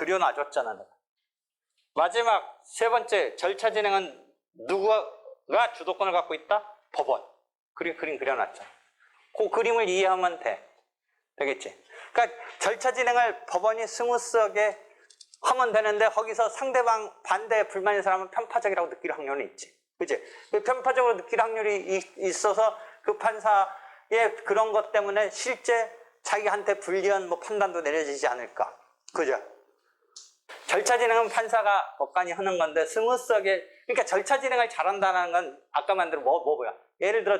그려놔줬잖아. 내가. 마지막 세 번째 절차 진행은 누가 주도권을 갖고 있다? 법원. 그림 그려놨잖아. 그 그림을 이해하면 되겠지. 그러니까 절차 진행을 법원이 스무스하게 하면 되는데 거기서 상대방 반대 불만인 사람은 편파적이라고 느낄 확률은 있지. 그치? 그 편파적으로 느낄 확률이 있어서 그 판사의 그런 것 때문에 실제 자기한테 불리한 판단도 내려지지 않을까. 그죠? 절차 진행은 판사가 법관이 하는 건데 스무스하게, 그러니까 절차 진행을 잘한다는 건 아까 만든 뭐야? 예를 들어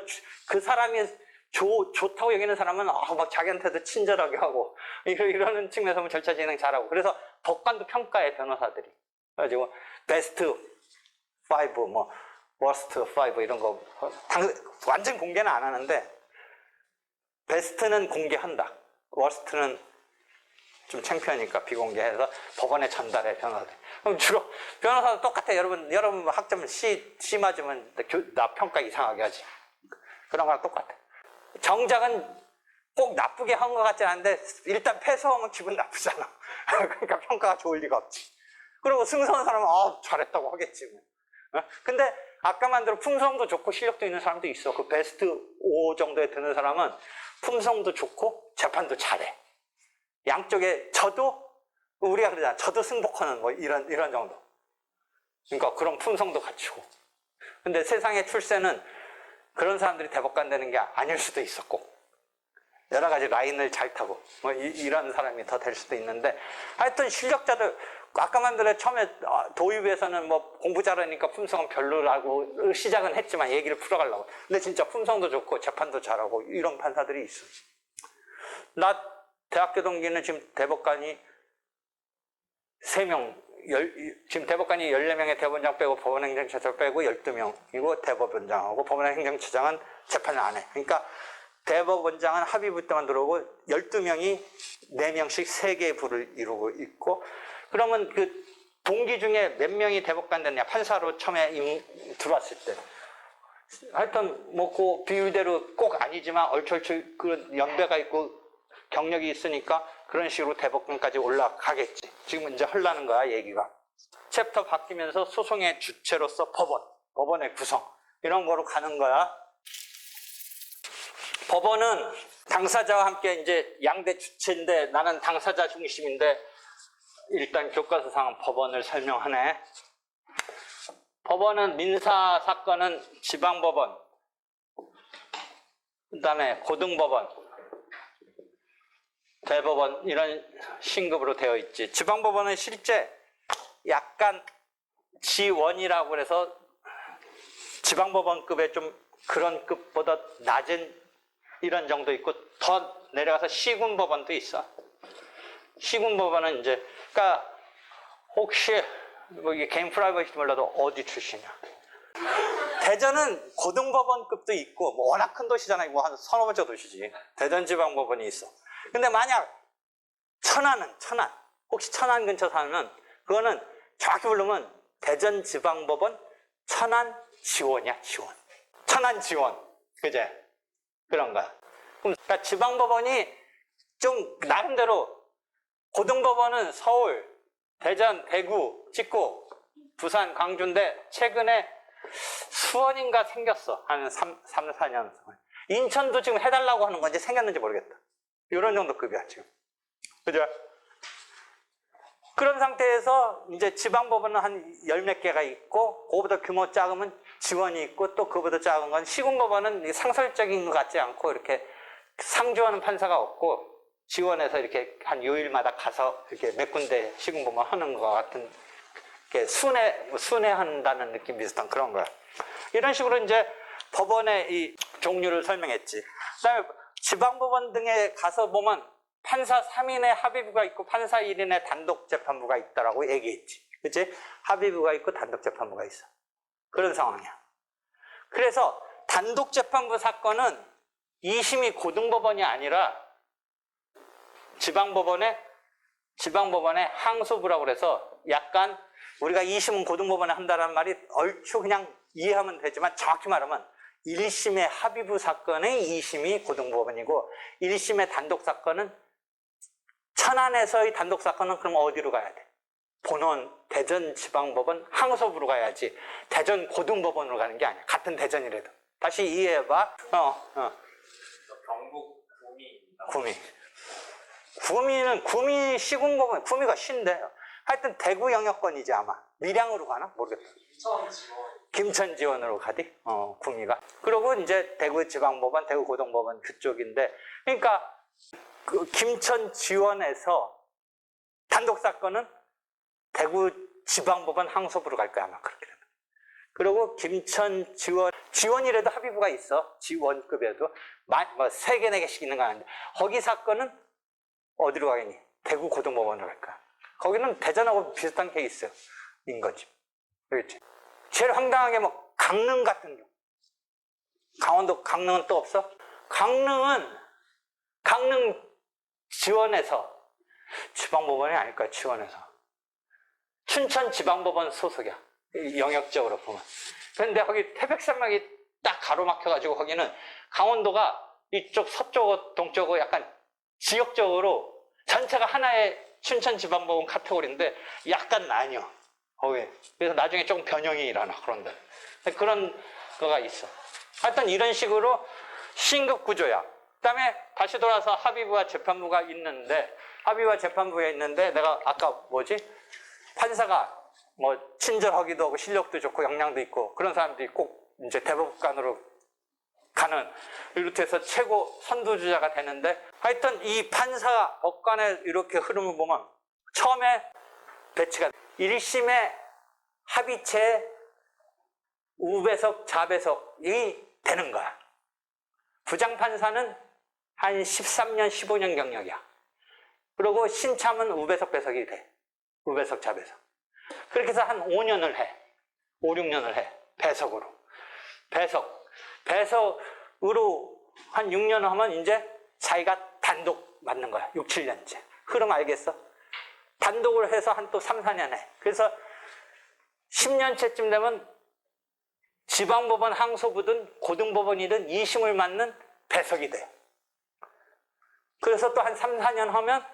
그 사람이 좋다고 여기는 사람은 막 자기한테도 친절하게 하고 이러는 측면에서 보면 절차 진행 잘하고, 그래서 법관도 평가해, 변호사들이. 그래가지고 베스트 5, 워스트 5 이런 거 완전 공개는 안 하는데 베스트는 공개한다. 워스트는 좀 창피하니까 비공개해서 법원에 전달해, 변호사들. 그럼 주로 변호사도 똑같아. 여러분 학점 C 맞으면 나 평가 이상하게 하지. 그런 거랑 똑같아. 정작은 꼭 나쁘게 한 것 같지 않은데 일단 패소하면 기분 나쁘잖아. 그러니까 평가가 좋을 리가 없지. 그리고 승소한 사람은 잘했다고 하겠지. 근데 아까만 들어 품성도 좋고 실력도 있는 사람도 있어. 그 베스트 5 정도에 드는 사람은 품성도 좋고 재판도 잘해. 양쪽에 우리가 그러잖아. 저도 승복하는 이런 정도. 그러니까 그런 품성도 갖추고. 근데 세상의 출세는 그런 사람들이 대법관 되는 게 아닐 수도 있었고, 여러 가지 라인을 잘 타고 이런 사람이 더 될 수도 있는데, 하여튼 실력자들 아까만 들어 처음에 도입에서는 공부 잘하니까 품성은 별로라고 시작은 했지만 얘기를 풀어가려고. 근데 진짜 품성도 좋고 재판도 잘하고 이런 판사들이 있어. 나 대학교 동기는 지금 대법관이 3명, 지금 대법관이 14명의 대법원장 빼고 법원행정처장 빼고 12명이고 대법원장하고 법원행정처장은 재판을 안 해. 그러니까 대법원장은 합의부 때만 들어오고 12명이 4명씩 3개의 부를 이루고 있고, 그러면 그 동기 중에 몇 명이 대법관 됐냐? 판사로 처음에 들어왔을 때. 하여튼 그 비율대로 꼭 아니지만 얼추 그 연배가 있고 경력이 있으니까 그런 식으로 대법관까지 올라가겠지. 지금 이제 하려는 거야, 얘기가. 챕터 바뀌면서 소송의 주체로서 법원의 구성, 이런 거로 가는 거야. 법원은 당사자와 함께 이제 양대 주체인데 나는 당사자 중심인데, 일단 교과서상 법원을 설명하네. 법원은 민사 사건은 지방법원, 그 다음에 고등법원, 대법원 이런 신급으로 되어 있지. 지방법원은 실제 약간 지원이라고 그래서 지방법원급의 좀 그런 급보다 낮은 이런 정도 있고, 더 내려가서 시군법원도 있어. 시군법원은 이제, 그러니까 혹시 이게 개인 프라이버시티 몰라도 어디 출신이야? 대전은 고등법원급도 있고, 워낙 큰 도시잖아요. 한 서너 번째 도시지. 대전지방법원이 있어. 근데 만약 천안, 혹시 천안 근처 살면 그거는 정확히 부르면 대전지방법원 천안지원이야, 지원. 천안지원. 그제? 그런 거야. 그러니까 지방법원이 좀 나름대로, 고등법원은 서울, 대전, 대구 찍고 부산, 광주인데 최근에 수원인가 생겼어. 한 3-4년. 인천도 지금 해달라고 하는 건지 생겼는지 모르겠다. 이런 정도 급이야, 지금. 그죠? 그런 상태에서 이제 지방법원은 한 10몇 개가 있고, 그거보다 규모 작으면 지원이 있고, 또 그거보다 작은 건 시군법원은 상설적인 것 같지 않고 이렇게 상주하는 판사가 없고, 지원해서 이렇게 한 요일마다 가서 이렇게 몇 군데 시군법원 하는 것 같은, 이렇게 순회한다는 느낌 비슷한 그런 거야. 이런 식으로 이제 법원의 이 종류를 설명했지. 그 다음에 지방법원 등에 가서 보면 판사 3인의 합의부가 있고 판사 1인의 단독재판부가 있다라고 얘기했지. 그치? 합의부가 있고 단독재판부가 있어. 그런 상황이야. 그래서 단독재판부 사건은 2심이 고등법원이 아니라 지방법원의 항소부라고 그래서, 약간 우리가 2심은 고등법원에 한다는 말이 얼추 그냥 이해하면 되지만 정확히 말하면 1심의 합의부 사건의 2심이 고등법원이고 1심의 단독사건은, 천안에서의 단독사건은 그럼 어디로 가야 돼? 본원 대전지방법원 항소부로 가야지 대전 고등법원으로 가는 게 아니야. 같은 대전이라도. 다시 이해해봐. 경북 구미입니다. 구미 시군법원, 구미가 신데. 하여튼 대구 영역권이지 아마. 밀양으로 가나? 모르겠다. 김천 지원으로 가디? 구미가. 그리고 이제 대구 지방법원, 대구 고등법원 그쪽인데. 그러니까 그 김천 지원에서 단독 사건은 대구 지방법원 항소부로 갈 거야 아마 그렇게 되면. 그리고 김천 지원이라도 합의부가 있어. 지원급에도 뭐 3개, 4개씩 있는 거 아닌데 거기 사건은 어디로 가겠니? 대구 고등법원으로 갈 거야. 거기는 대전하고 비슷한 케이스인 거지. 그렇지. 제일 황당하게 뭐 강릉 같은 경우. 강원도 강릉은 또 없어? 강릉 지원에서 지방법원이 아닐 거야. 지원에서 춘천지방법원 소속이야. 영역적으로 보면. 그런데 거기 태백산맥이 딱 가로막혀가지고 거기는 강원도가 이쪽 서쪽하고 동쪽하고 약간 지역적으로 전체가 하나의 춘천지방법원 카테고리인데 약간 나뉘어. 거기. 그래서 나중에 조금 변형이 일어나. 그런데 그런 거가 있어. 하여튼 이런 식으로 신급 구조야. 그다음에 다시 돌아서 합의부와 재판부가 있는데 합의부와 재판부에 있는데 내가 아까 판사가 뭐 친절하기도 하고 실력도 좋고 역량도 있고 그런 사람들이 꼭 이제 대법관으로 가는 이렇게 해서 최고 선두주자가 되는데 하여튼 이 판사 법관의 이렇게 흐름을 보면 처음에 배치가 1심의 합의체 우배석 자배석이 되는 거야. 부장판사는 한 13년 15년 경력이야. 그리고 신참은 우배석 배석이 돼. 우배석 자배석. 그렇게 해서 한 5년을 해. 5, 6년을 해. 배석으로. 배석으로 한 6년 하면 이제 자기가 단독 맡는 거야. 6, 7년째. 흐름 알겠어? 단독을 해서 한 또 3, 4년 해. 그래서 10년째쯤 되면 지방법원 항소부든 고등법원이든 2심을 맡는 배석이 돼. 그래서 또 한 3, 4년 하면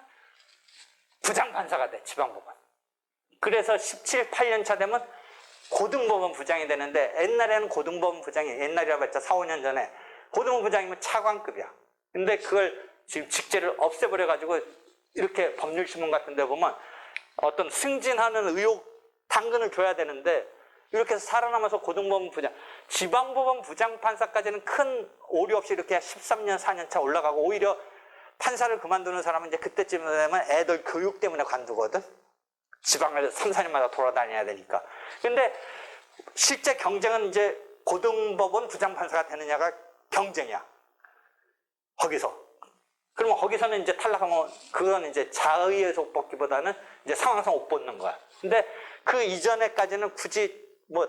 부장판사가 돼. 지방법원. 그래서 17, 8년 차 되면 고등법원 부장이 되는데 옛날에는 고등법원 부장이 옛날이라 봤자 4, 5년 전에 고등법원 부장이면 차관급이야. 근데 그걸 지금 직제를 없애버려가지고 이렇게 법률신문 같은 데 보면 어떤 승진하는 의혹 당근을 줘야 되는데 이렇게 해서 살아남아서 고등법원 부장, 지방법원 부장판사까지는 큰 오류 없이 이렇게 13년, 4년 차 올라가고 오히려 판사를 그만두는 사람은 이제 그때쯤 되면 애들 교육 때문에 관두거든. 지방을 3, 4년마다 돌아다녀야 되니까. 근데 실제 경쟁은 이제 고등법원 부장판사가 되느냐가 경쟁이야. 거기서. 그러면 거기서는 이제 탈락하면 그건 이제 자의에서 옷 벗기보다는 이제 상황상 옷 벗는 거야. 근데 그 이전에까지는 굳이 뭐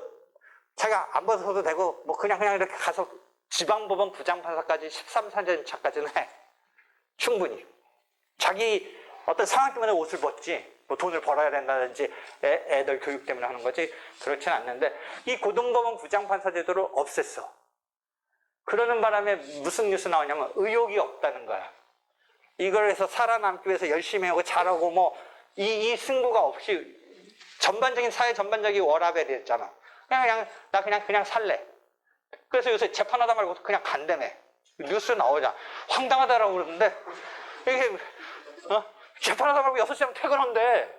자기가 안 벗어도 되고 뭐 그냥 이렇게 가서 지방법원 부장판사까지 13, 14년 차까지는 해. 충분히. 자기 어떤 상황 때문에 옷을 벗지. 뭐 돈을 벌어야 된다든지 애들 교육 때문에 하는 거지 그렇진 않는데 이 고등법원 부장판사 제도를 없앴어. 그러는 바람에 무슨 뉴스 나오냐면 의욕이 없다는 거야. 이걸 해서 살아남기 위해서 열심히 하고 잘하고 뭐 이 승부가 없이 전반적인 사회 전반적인 워라밸이 됐잖아. 나 그냥 살래. 그래서 요새 재판하다 말고 그냥 간다며. 뉴스 나오자. 황당하다라고 그러는데 이게 재판하다 말고 6시면 퇴근한대.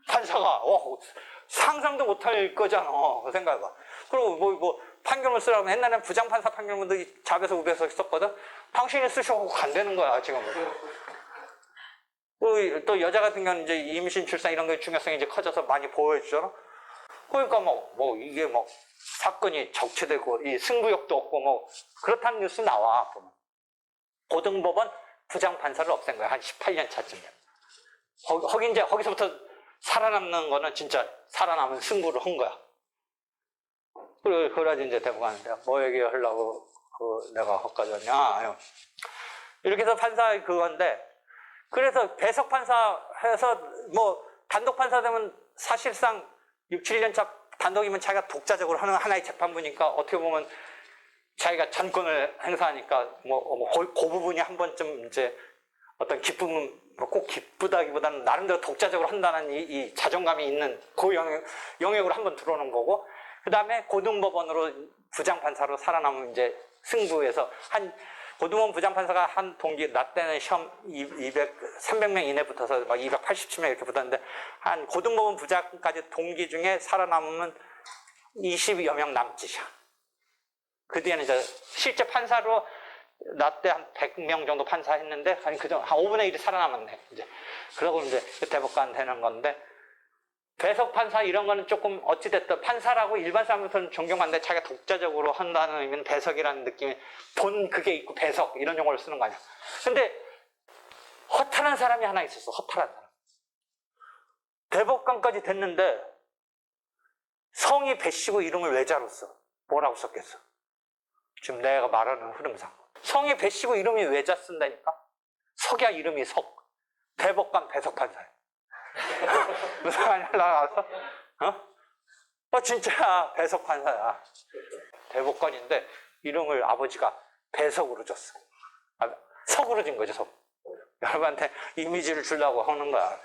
판사가. 상상도 못할 거잖아. 그 생각해봐. 그리고 뭐 판결문 쓰라면 옛날에는 부장판사 판결문도 잡에서 우배서 썼거든. 당신이 쓰셔고 간다는 거야 지금은. 또 여자 같은 경우는 이제 임신 출산 이런 게 중요성이 이제 커져서 많이 보여주잖아. 그러니까 뭐 이게 뭐 사건이 적체되고 이 승부욕도 없고 뭐 그렇다는 뉴스 나와 보면. 고등법원 부장판사를 없앤 거야. 한 18년 차쯤에. 거기 이제 거기서부터 살아남는 거는 진짜 살아남은 승부를 한 거야. 그래가지고 이제 대법관한테 뭐 얘기하려고 내가 헛가지 왔냐. 이렇게 해서 판사 그건데 그래서 배석 판사 해서 뭐 단독 판사 되면 사실상 6, 7년 차 단독이면 자기가 독자적으로 하는 하나의 재판부니까 어떻게 보면 자기가 전권을 행사하니까 그 부분이 한 번쯤 이제 어떤 기쁨, 꼭 기쁘다기보다는 나름대로 독자적으로 한다는 이 자존감이 있는 그 영역으로 한번 들어오는 거고, 그 다음에 고등법원으로 부장판사로 살아남은 이제 승부에서 고등법원 부장판사가 한 동기, 나 때는 시험 300명 이내 붙어서 막 287명 이렇게 붙었는데, 한 고등법원 부장까지 동기 중에 살아남으면 20여 명 남짓이야. 그 뒤에는 이제 실제 판사로 나 때 한 100명 정도 판사했는데, 한 5분의 1이 살아남았네, 이제. 그러고 이제 대법관 되는 건데, 배석 판사 이런 거는 조금 어찌됐든 판사라고 일반 사람들은 존경받는데 자기가 독자적으로 한다는 의미는 배석이라는 느낌이 그게 있고 배석 이런 용어를 쓰는 거 아니야. 근데 허탈한 사람이 하나 있었어. 허탈한 사람. 대법관까지 됐는데 성이 배씨고 이름을 외자로 써. 뭐라고 썼겠어? 지금 내가 말하는 흐름상. 성이 배씨고 이름이 외자 쓴다니까? 석야 이름이 석. 대법관 배석 판사야. 무슨 말인지 알았어? 진짜 배석 판사야. 대법관인데 이름을 아버지가 배석으로 줬어. 석으로 진 거죠, 석. 여러분한테 이미지를 주려고 하는 거야.